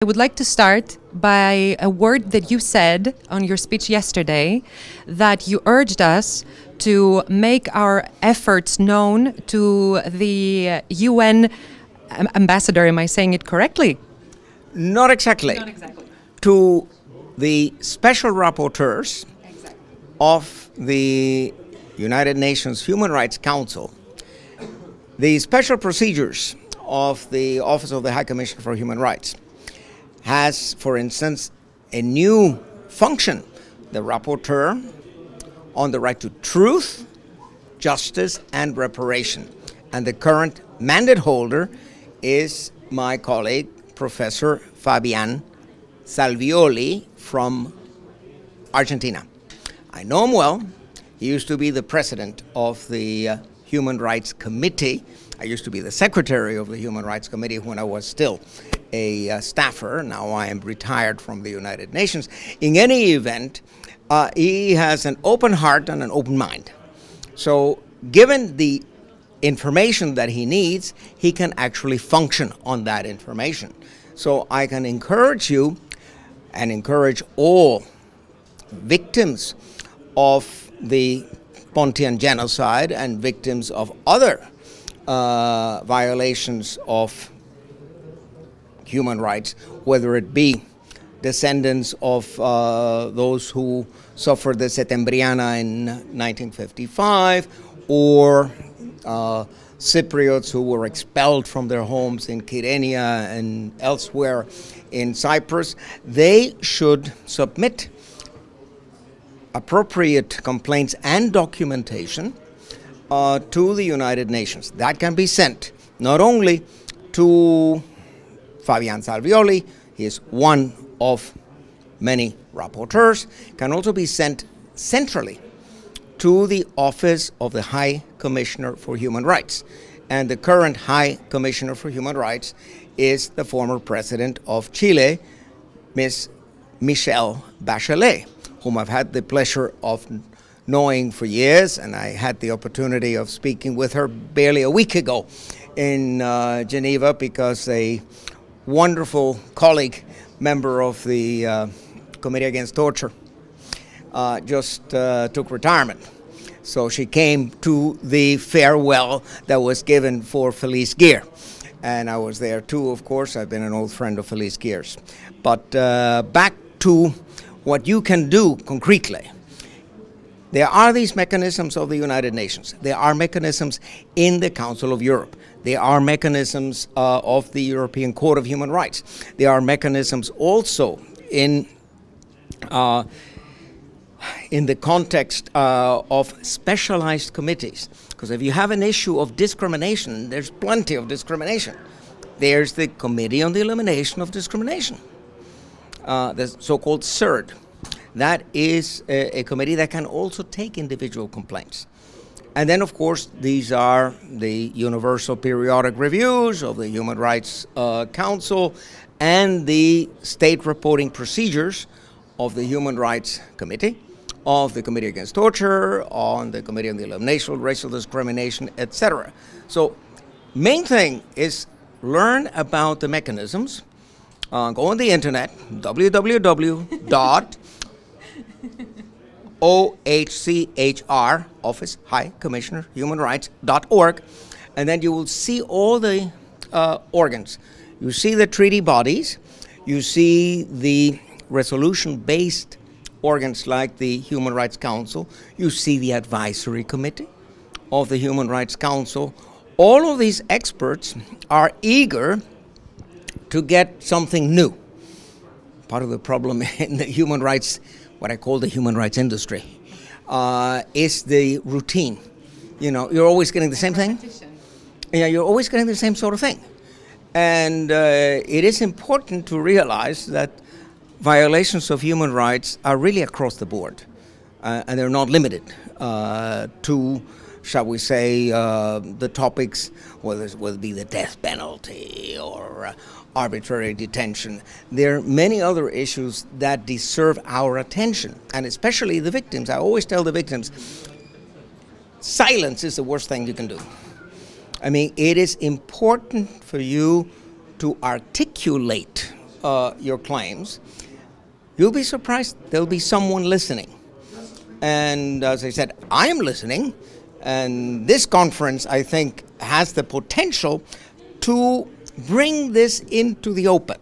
I would like to start by a word that you said on your speech yesterday, that you urged us to make our efforts known to the UN ambassador. Am I saying it correctly? Not exactly. Not exactly. To the special rapporteurs of the United Nations Human Rights Council, the special procedures of the Office of the High Commissioner for Human Rights has, for instance, a new function, the rapporteur on the right to truth, justice, and reparation. And the current mandate holder is my colleague, Professor Fabian Salvioli from Argentina. I know him well. He used to be the president of the Human Rights Committee. I used to be the secretary of the Human Rights Committee when I was still a staffer. Now I am retired from the United Nations. In any event, he has an open heart and an open mind. So given the information that he needs, he can actually function on that information. So I can encourage you and encourage all victims of the Pontian genocide and victims of other violations of human rights, whether it be descendants of those who suffered the Setembriana in 1955, or Cypriots who were expelled from their homes in Kyrenia and elsewhere in Cyprus. They should submit appropriate complaints and documentation to the United Nations. That can be sent not only to Fabian Salvioli, he is one of many rapporteurs, can also be sent centrally to the Office of the High Commissioner for Human Rights. And the current High Commissioner for Human Rights is the former president of Chile, Ms. Michelle Bachelet, whom I've had the pleasure of knowing for years, and I had the opportunity of speaking with her barely a week ago in Geneva, because a wonderful colleague, member of the Committee Against Torture, just took retirement. So she came to the farewell that was given for Felice Geer. And I was there too, of course. I've been an old friend of Felice Geer's. But back to what you can do concretely. There are these mechanisms of the United Nations. There are mechanisms in the Council of Europe. There are mechanisms of the European Court of Human Rights. There are mechanisms also in the context of specialized committees. Because if you have an issue of discrimination, there's plenty of discrimination. There's the Committee on the Elimination of Discrimination, the so-called CERD. That is a committee that can also take individual complaints. And then, of course, these are the universal periodic reviews of the Human Rights Council and the state reporting procedures of the Human Rights Committee, of the Committee Against Torture, on the Committee on the Elimination of Racial Discrimination, etc. So, main thing is learn about the mechanisms. Go on the internet, www.OHCHR, Office High Commissioner Human Rights.org, and then you will see all the organs. You see the treaty bodies, you see the resolution-based organs like the Human Rights Council, you see the Advisory Committee of the Human Rights Council. All of these experts are eager to get something new. Part of the problem in the human rights, what I call the human rights industry, is the routine. You know, you're always getting the same thing. Yeah, you're always getting the same sort of thing. And it is important to realize that violations of human rights are really across the board. And they're not limited to, shall we say, the topics, whether it be the death penalty or arbitrary detention. There are many other issues that deserve our attention, and especially the victims. I always tell the victims, silence is the worst thing you can do. I mean, it is important for you to articulate your claims, you'll be surprised there'll be someone listening. And as I said, I am listening, and this conference, I think, has the potential to bring this into the open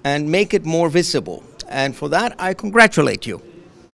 and make it more visible. And for that, I congratulate you.